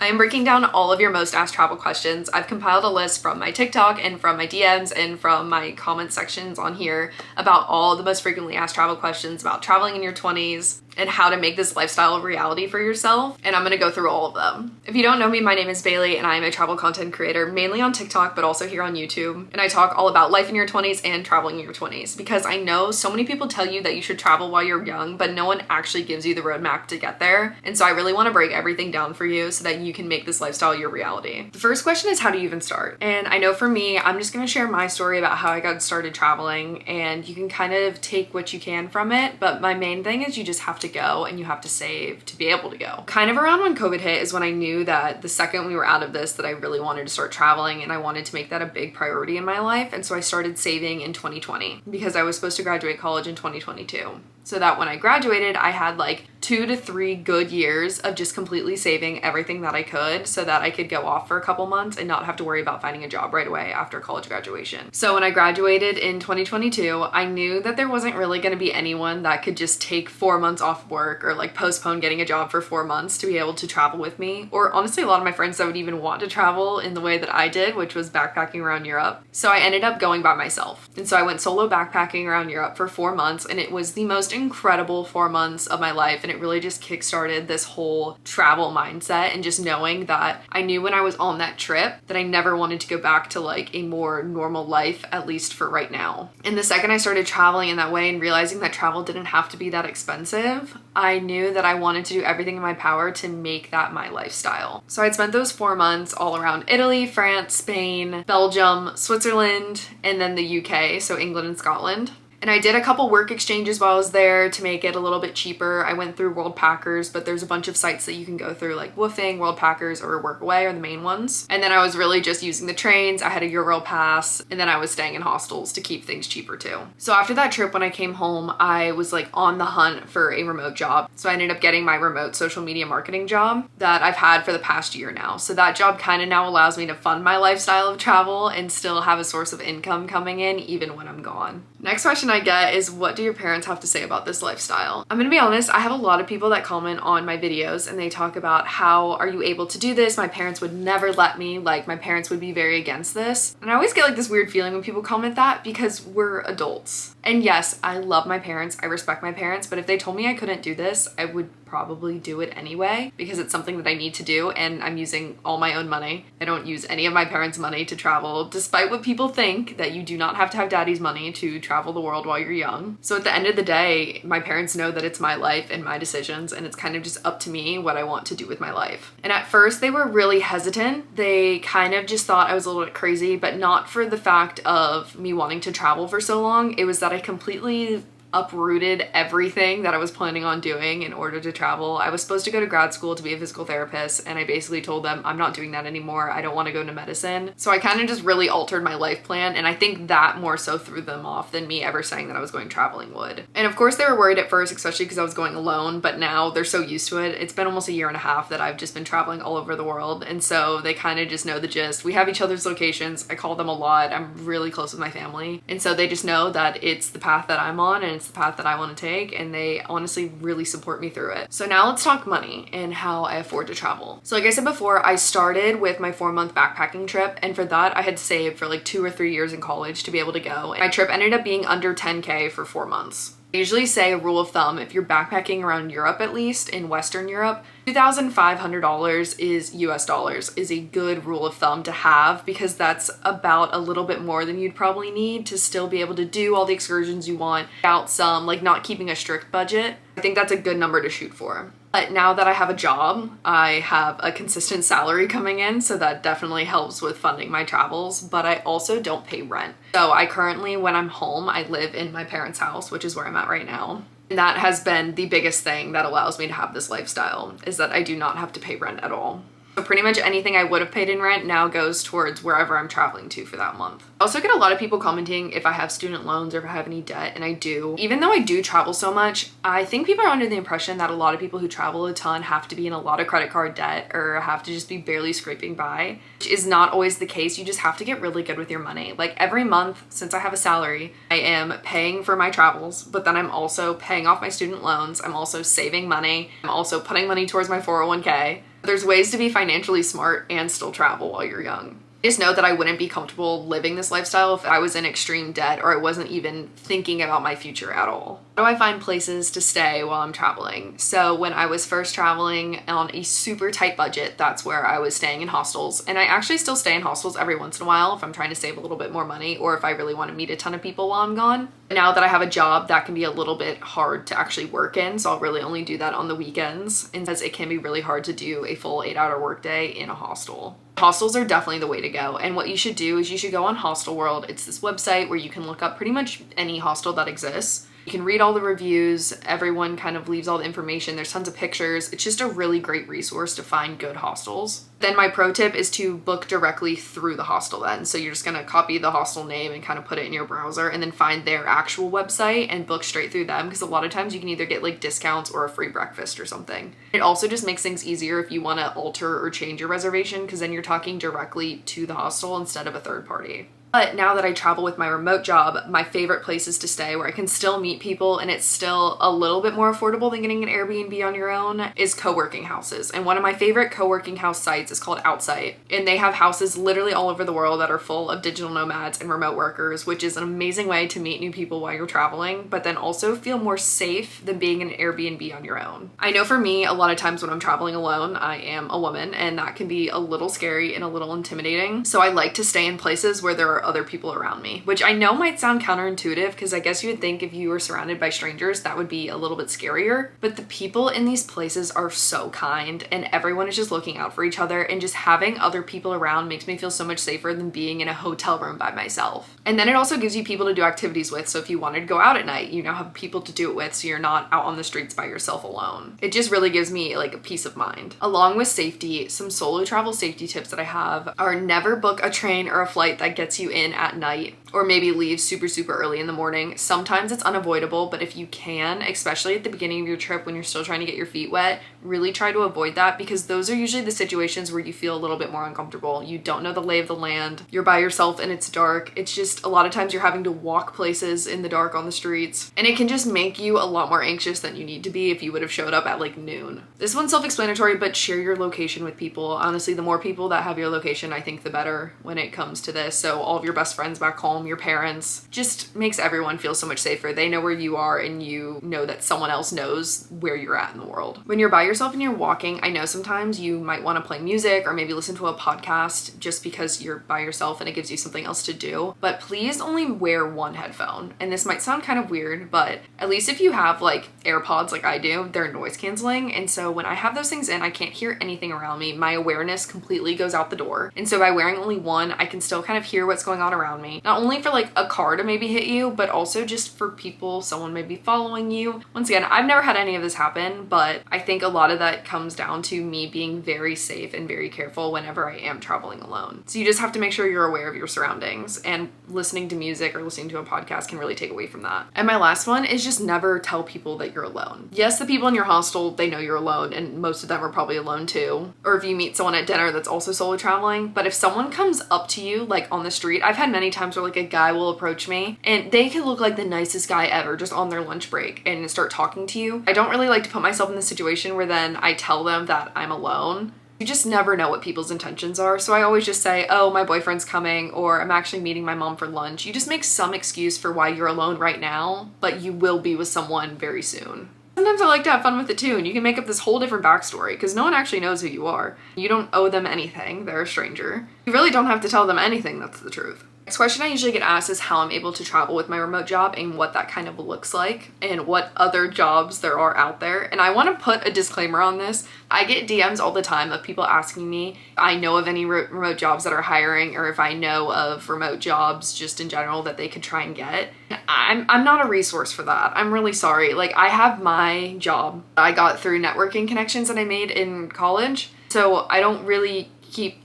I am breaking down all of your most asked travel questions. I've compiled a list from my TikTok and from my DMs and from my comment sections on here about all the most frequently asked travel questions about traveling in your 20s and how to make this lifestyle a reality for yourself. And I'm gonna go through all of them. If you don't know me, my name is Bailey and I am a travel content creator, mainly on TikTok, but also here on YouTube. And I talk all about life in your 20s and traveling in your 20s because I know so many people tell you that you should travel while you're young, but no one actually gives you the roadmap to get there. And so I really wanna break everything down for you so that you can make this lifestyle your reality. The first question is, how do you even start? And I know for me, I'm just gonna share my story about how I got started traveling, and you can kind of take what you can from it, but my main thing is you just have to go and you have to save to be able to go. Kind of around when COVID hit is when I knew that the second we were out of this that I really wanted to start traveling and I wanted to make that a big priority in my life. And so I started saving in 2020 because I was supposed to graduate college in 2022. So that when I graduated, I had like 2 to 3 good years of just completely saving everything that I could so that I could go off for a couple months and not have to worry about finding a job right away after college graduation. So when I graduated in 2022, I knew that there wasn't really going to be anyone that could just take 4 months off work or like postpone getting a job for 4 months to be able to travel with me. Or honestly, a lot of my friends that would even want to travel in the way that I did, which was backpacking around Europe. So I ended up going by myself. And so I went solo backpacking around Europe for 4 months, and it was the most incredible 4 months of my life. And it really just kickstarted this whole travel mindset, and just knowing that I knew when I was on that trip that I never wanted to go back to like a more normal life, at least for right now. And the second I started traveling in that way and realizing that travel didn't have to be that expensive, I knew that I wanted to do everything in my power to make that my lifestyle. So I'd spent those 4 months all around Italy, France, Spain, Belgium, Switzerland, and then the UK, so England and Scotland. And I did a couple work exchanges while I was there to make it a little bit cheaper. I went through Worldpackers, but there's a bunch of sites that you can go through, like Woofing, Worldpackers, or Workaway are the main ones. And then I was really just using the trains. I had a Euro pass, and then I was staying in hostels to keep things cheaper too. So after that trip, when I came home, I was like on the hunt for a remote job. So I ended up getting my remote social media marketing job that I've had for the past year now. So that job kind of now allows me to fund my lifestyle of travel and still have a source of income coming in even when I'm gone. Next question I get is, what do your parents have to say about this lifestyle? I'm gonna be honest, I have a lot of people that comment on my videos and they talk about how are you able to do this? My parents would never let me, like my parents would be very against this. And I always get like this weird feeling when people comment that, because we're adults. And yes, I love my parents, I respect my parents, but if they told me I couldn't do this, I would probably do it anyway because it's something that I need to do and I'm using all my own money. I don't use any of my parents' money to travel, despite what people think that you do not have to have daddy's money to travel the world while you're young. So at the end of the day, my parents know that it's my life and my decisions, and it's kind of just up to me what I want to do with my life. And at first they were really hesitant. They kind of just thought I was a little bit crazy, but not for the fact of me wanting to travel for so long. It was that I completely uprooted everything that I was planning on doing in order to travel. I was supposed to go to grad school to be a physical therapist, and I basically told them I'm not doing that anymore. I don't want to go into medicine. So I kind of just really altered my life plan, and I think that more so threw them off than me ever saying that I was going traveling would. And of course they were worried at first, especially because I was going alone, but now they're so used to it. It's been almost a year and a half that I've just been traveling all over the world, and so they kind of just know the gist. We have each other's locations. I call them a lot. I'm really close with my family, and so they just know that it's the path that I'm on and it's the path that I want to take, and they honestly really support me through it. So now let's talk money and how I afford to travel. So like I said before, I started with my 4-month backpacking trip, and for that I had saved for like 2 or 3 years in college to be able to go. And my trip ended up being under 10K for 4 months. I usually say a rule of thumb, if you're backpacking around Europe, at least in Western Europe, $2,500 is US dollars is a good rule of thumb to have, because that's about a little bit more than you'd probably need to still be able to do all the excursions you want without some, like not keeping a strict budget. I think that's a good number to shoot for. But now that I have a job, I have a consistent salary coming in, so that definitely helps with funding my travels, but I also don't pay rent. So I currently, when I'm home, I live in my parents' house, which is where I'm at right now. And that has been the biggest thing that allows me to have this lifestyle, is that I do not have to pay rent at all. So pretty much anything I would have paid in rent now goes towards wherever I'm traveling to for that month. I also get a lot of people commenting if I have student loans or if I have any debt, and I do. Even though I do travel so much, I think people are under the impression that a lot of people who travel a ton have to be in a lot of credit card debt or have to just be barely scraping by, which is not always the case. You just have to get really good with your money. Like every month, since I have a salary, I am paying for my travels, but then I'm also paying off my student loans. I'm also saving money. I'm also putting money towards my 401k. There's ways to be financially smart and still travel while you're young. I just know that I wouldn't be comfortable living this lifestyle if I was in extreme debt or I wasn't even thinking about my future at all. How do I find places to stay while I'm traveling? So when I was first traveling on a super tight budget, that's where I was staying in hostels. And I actually still stay in hostels every once in a while if I'm trying to save a little bit more money or if I really want to meet a ton of people while I'm gone. Now that I have a job, that can be a little bit hard to actually work in, so I'll really only do that on the weekends, and because it can be really hard to do a full 8-hour workday in a hostel. Hostels are definitely the way to go, and what you should do is you should go on Hostel World. It's this website where you can look up pretty much any hostel that exists. You can read all the reviews, everyone kind of leaves all the information, there's tons of pictures. It's just a really great resource to find good hostels. Then my pro tip is to book directly through the hostel then. So you're just gonna copy the hostel name and kind of put it in your browser and then find their actual website and book straight through them, because a lot of times you can either get like discounts or a free breakfast or something. It also just makes things easier if you wanna alter or change your reservation, because then you're talking directly to the hostel instead of a third party. But now that I travel with my remote job, my favorite places to stay where I can still meet people and it's still a little bit more affordable than getting an Airbnb on your own is co-working houses. And one of my favorite co-working house sites is called Outsite. And they have houses literally all over the world that are full of digital nomads and remote workers, which is an amazing way to meet new people while you're traveling, but then also feel more safe than being in an Airbnb on your own. I know for me, a lot of times when I'm traveling alone, I am a woman and that can be a little scary and a little intimidating. So I like to stay in places where there are other people around me, which I know might sound counterintuitive because I guess you would think if you were surrounded by strangers that would be a little bit scarier, but the people in these places are so kind and everyone is just looking out for each other, and just having other people around makes me feel so much safer than being in a hotel room by myself. And then it also gives you people to do activities with, so if you wanted to go out at night, you now have people to do it with, so you're not out on the streets by yourself alone. It just really gives me like a peace of mind. Along with safety, some solo travel safety tips that I have are never book a train or a flight that gets you in at night, or maybe leave super early in the morning. Sometimes it's unavoidable, but if you can, especially at the beginning of your trip when you're still trying to get your feet wet, really try to avoid that, because those are usually the situations where you feel a little bit more uncomfortable. You don't know the lay of the land, you're by yourself and it's dark. It's just a lot of times you're having to walk places in the dark on the streets, and it can just make you a lot more anxious than you need to be if you would have showed up at like noon. This one's self-explanatory, but share your location with people. Honestly, the more people that have your location, I think the better when it comes to this. So all of your best friends back home, your parents, just makes everyone feel so much safer. They know where you are and you know that someone else knows where you're at in the world. When you're by yourself and you're walking, I know sometimes you might want to play music or maybe listen to a podcast just because you're by yourself and it gives you something else to do, but please only wear one headphone. And this might sound kind of weird, but at least if you have like AirPods like I do, they're noise canceling, and so when I have those things in, I can't hear anything around me. My awareness completely goes out the door, and so by wearing only one, I can still kind of hear what's going on around me, not only for like a car to maybe hit you, but also just for people, someone may be following you. Once again, I've never had any of this happen, but I think a lot of that comes down to me being very safe and very careful whenever I am traveling alone. So you just have to make sure you're aware of your surroundings, and listening to music or listening to a podcast can really take away from that. And my last one is just never tell people that you're alone. Yes, the people in your hostel, they know you're alone, and most of them are probably alone too. Or if you meet someone at dinner that's also solo traveling, but if someone comes up to you like on the street, I've had many times where like a guy will approach me and they can look like the nicest guy ever just on their lunch break and start talking to you. I don't really like to put myself in the situation where then I tell them that I'm alone. You just never know what people's intentions are. So I always just say, oh, my boyfriend's coming, or I'm actually meeting my mom for lunch. You just make some excuse for why you're alone right now, but you will be with someone very soon. Sometimes I like to have fun with it too, and you can make up this whole different backstory because no one actually knows who you are. You don't owe them anything, they're a stranger. You really don't have to tell them anything that's the truth. Next question I usually get asked is how I'm able to travel with my remote job and what that kind of looks like and what other jobs there are out there. And I want to put a disclaimer on this. I get DMs all the time of people asking me if I know of any remote jobs that are hiring, or if I know of remote jobs just in general that they could try and get. I'm not a resource for that. I'm really sorry. Like, I have my job I got through networking connections that I made in college. So I don't really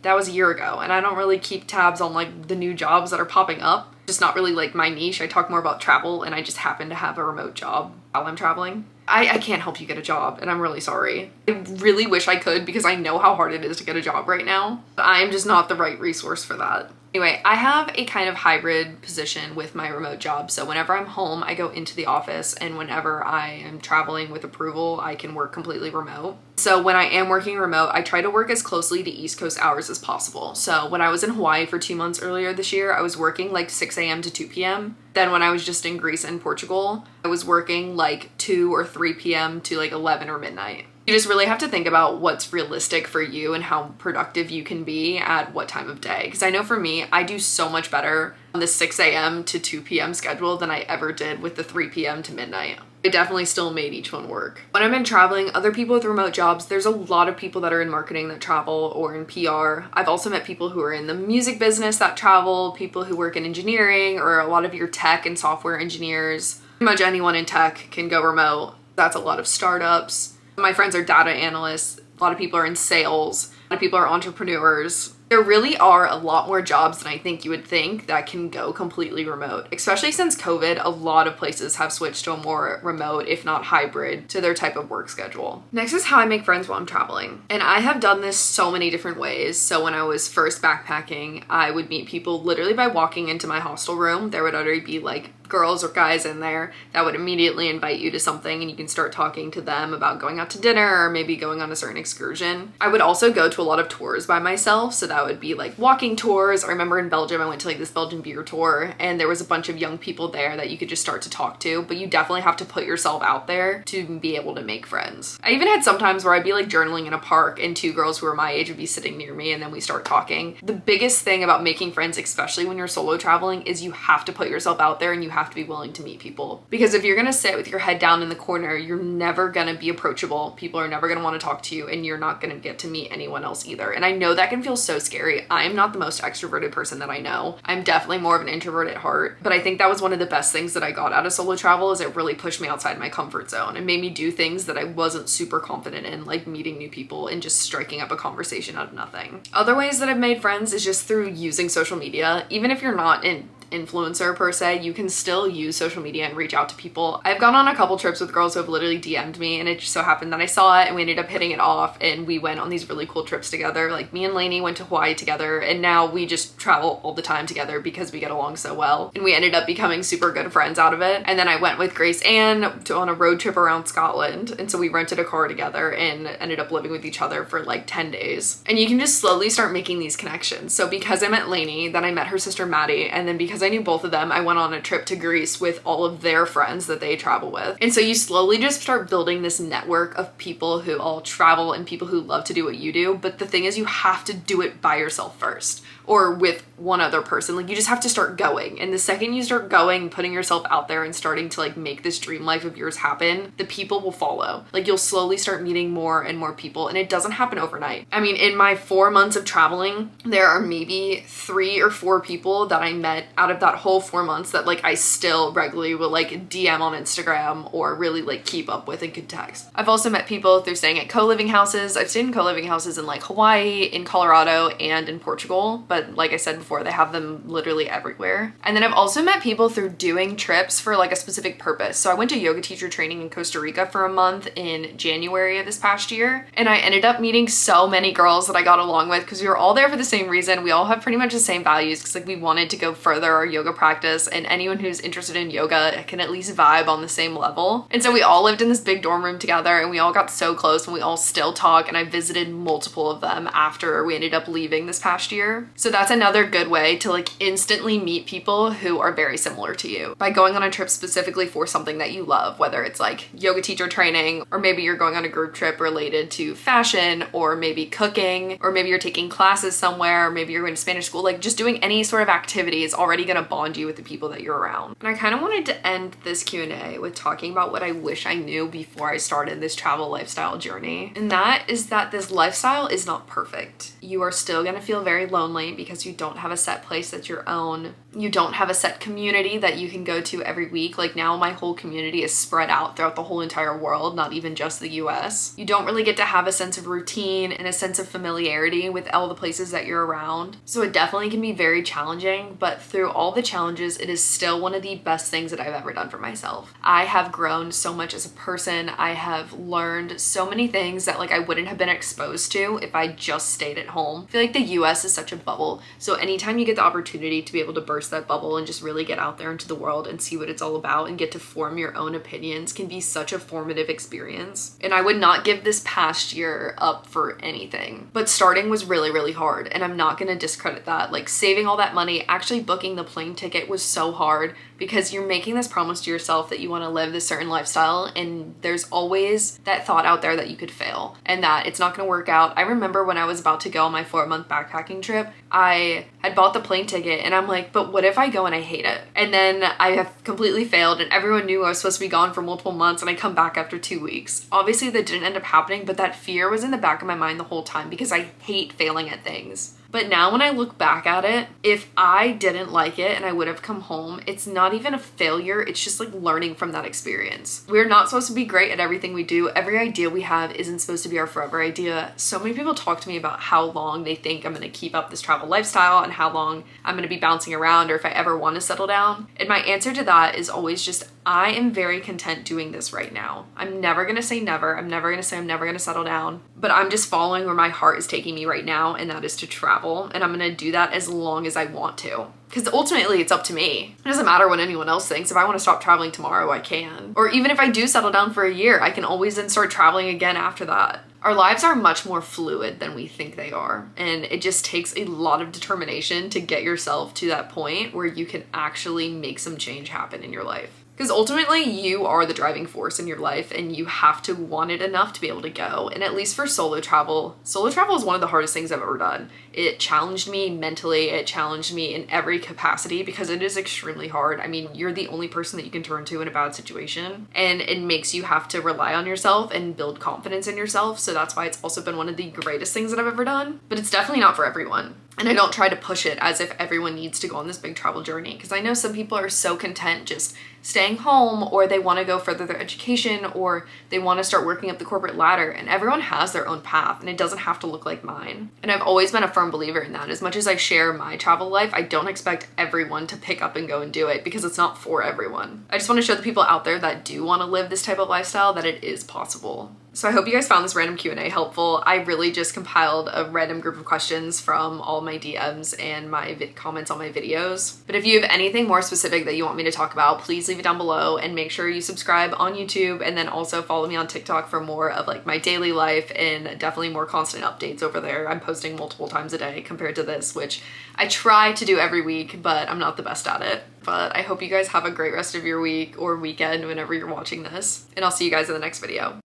that was a year ago, and I don't really keep tabs on like the new jobs that are popping up. Just not really like my niche. I talk more about travel, and I just happen to have a remote job while I'm traveling. I can't help you get a job, and I'm really sorry. I really wish I could because I know how hard it is to get a job right now, but I'm just not the right resource for that. Anyway, I have a kind of hybrid position with my remote job. So whenever I'm home, I go into the office, and whenever I am traveling with approval, I can work completely remote. So when I am working remote, I try to work as closely to East Coast hours as possible. So when I was in Hawaii for 2 months earlier this year, I was working like 6 a.m. to 2 p.m. Then when I was just in Greece and Portugal, I was working like 2 or 3 p.m. to like 11 or midnight. You just really have to think about what's realistic for you and how productive you can be at what time of day. Because I know for me, I do so much better on the 6 a.m. to 2 p.m. schedule than I ever did with the 3 p.m. to midnight. I definitely still made each one work. When I've been traveling, other people with remote jobs, there's a lot of people that are in marketing that travel or in PR. I've also met people who are in the music business that travel, people who work in engineering, or a lot of your tech and software engineers. Pretty much anyone in tech can go remote. That's a lot of startups. My friends are data analysts. A lot of people are in sales. A lot of people are entrepreneurs. There really are a lot more jobs than I think you would think that can go completely remote. Especially since COVID, a lot of places have switched to a more remote, if not hybrid, to their type of work schedule. Next is how I make friends while I'm traveling. And I have done this so many different ways. So when I was first backpacking, I would meet people literally by walking into my hostel room. There would already be like girls or guys in there that would immediately invite you to something, and you can start talking to them about going out to dinner or maybe going on a certain excursion. I would also go to a lot of tours by myself, so that would be like walking tours. I remember in Belgium, I went to like this Belgian beer tour, and there was a bunch of young people there that you could just start to talk to, but you definitely have to put yourself out there to be able to make friends. I even had some times where I'd be like journaling in a park, and 2 girls who were my age would be sitting near me, and then we start talking. The biggest thing about making friends, especially when you're solo traveling, is you have to put yourself out there, and you have to be willing to meet people. Because if you're gonna sit with your head down in the corner, you're never gonna be approachable. People are never gonna want to talk to you, and you're not gonna get to meet anyone else either. And I know that can feel so scary. I'm not the most extroverted person that I know. I'm definitely more of an introvert at heart, but I think that was one of the best things that I got out of solo travel, is it really pushed me outside my comfort zone and made me do things that I wasn't super confident in, like meeting new people and just striking up a conversation out of nothing. Other ways that I've made friends is just through using social media. Even if you're not an influencer per se, you can still use social media and reach out to people. I've gone on a couple trips with girls who have literally DM'd me, and it just so happened that I saw it and we ended up hitting it off, and we went on these really cool trips together. Like me and Lainey went to Hawaii together, and now we just travel all the time together because we get along so well, and we ended up becoming super good friends out of it. And then I went with Grace Ann on a road trip around Scotland, and so we rented a car together and ended up living with each other for like 10 days. And you can just slowly start making these connections. So because I met Lainey, then I met her sister Maddie, and then because I knew both of them, I went on a trip to Greece with all of their friends that they travel with. And so you slowly just start building this network of people who all travel and people who love to do what you do. But the thing is, you have to do it by yourself first, or with one other person. Like, you just have to start going. And the second you start going, putting yourself out there and starting to like make this dream life of yours happen, the people will follow. Like, you'll slowly start meeting more and more people, and it doesn't happen overnight. I mean, in my 4 months of traveling, there are maybe 3 or 4 people that I met out of that whole 4 months that like I still regularly will like DM on Instagram or really like keep up with and could text. I've also met people through staying at co-living houses. I've stayed in co-living houses in like Hawaii, in Colorado, and in Portugal, but like I said before, they have them literally everywhere. And then I've also met people through doing trips for like a specific purpose. So I went to yoga teacher training in Costa Rica for a month in January of this past year, and I ended up meeting so many girls that I got along with because we were all there for the same reason. We all have pretty much the same values, because like we wanted to go further our yoga practice, and anyone who's interested in yoga can at least vibe on the same level. And so we all lived in this big dorm room together, and we all got so close, and we all still talk, and I visited multiple of them after we ended up leaving this past year. So that's another good way to like instantly meet people who are very similar to you by going on a trip specifically for something that you love, whether it's like yoga teacher training, or maybe you're going on a group trip related to fashion, or maybe cooking, or maybe you're taking classes somewhere, or maybe you're going to Spanish school. Like, just doing any sort of activity is already going to bond you with the people that you're around. And I kind of wanted to end this Q&A with talking about what I wish I knew before I started this travel lifestyle journey. And that is that this lifestyle is not perfect. You are still going to feel very lonely because you don't have a set place that's your own. You don't have a set community that you can go to every week. Like now my whole community is spread out throughout the whole entire world, not even just the US. You don't really get to have a sense of routine and a sense of familiarity with all the places that you're around. So it definitely can be very challenging, but through all the challenges, it is still one of the best things that I've ever done for myself. I have grown so much as a person. I have learned so many things that like I wouldn't have been exposed to if I just stayed at home. I feel like the US is such a bubble. So anytime you get the opportunity to be able to burst that bubble and just really get out there into the world and see what it's all about and get to form your own opinions can be such a formative experience. And I would not give this past year up for anything. But starting was really, really hard, and I'm not gonna discredit that. Like saving all that money, actually booking the plane ticket was so hard because you're making this promise to yourself that you want to live this certain lifestyle, and there's always that thought out there that you could fail and that it's not going to work out. I remember when I was about to go on my 4-month backpacking trip, I had bought the plane ticket and I'm like, but what if I go and I hate it? And then I have completely failed and everyone knew I was supposed to be gone for multiple months and I come back after 2 weeks. Obviously that didn't end up happening, but that fear was in the back of my mind the whole time because I hate failing at things. But now when I look back at it, if I didn't like it and I would have come home, it's not even a failure. It's just like learning from that experience. We're not supposed to be great at everything we do. Every idea we have isn't supposed to be our forever idea. So many people talk to me about how long they think I'm going to keep up this travel lifestyle and how long I'm going to be bouncing around or if I ever want to settle down. And my answer to that is always just, I am very content doing this right now. I'm never going to say never. I'm never going to say I'm never going to settle down, but I'm just following where my heart is taking me right now. And that is to travel. And I'm going to do that as long as I want to. Because ultimately it's up to me. It doesn't matter what anyone else thinks. If I want to stop traveling tomorrow, I can. Or even if I do settle down for a year, I can always then start traveling again after that. Our lives are much more fluid than we think they are. And it just takes a lot of determination to get yourself to that point where you can actually make some change happen in your life. Because ultimately you are the driving force in your life and you have to want it enough to be able to go. And at least for solo travel is one of the hardest things I've ever done. It challenged me mentally, it challenged me in every capacity because it is extremely hard. I mean, you're the only person that you can turn to in a bad situation, and it makes you have to rely on yourself and build confidence in yourself. So that's why it's also been one of the greatest things that I've ever done, but it's definitely not for everyone. And I don't try to push it as if everyone needs to go on this big travel journey, because I know some people are so content just staying home, or they want to go further their education, or they want to start working up the corporate ladder, and everyone has their own path and it doesn't have to look like mine. And I've always been a firm believer in that. As much as I share my travel life, I don't expect everyone to pick up and go and do it because it's not for everyone. I just want to show the people out there that do want to live this type of lifestyle that it is possible. So I hope you guys found this random Q&A helpful. I really just compiled a random group of questions from all my DMs and my comments on my videos. But if you have anything more specific that you want me to talk about, please leave it down below, and make sure you subscribe on YouTube, and then also follow me on TikTok for more of like my daily life and definitely more constant updates over there. I'm posting multiple times a day compared to this, which I try to do every week, but I'm not the best at it. But I hope you guys have a great rest of your week or weekend whenever you're watching this, and I'll see you guys in the next video.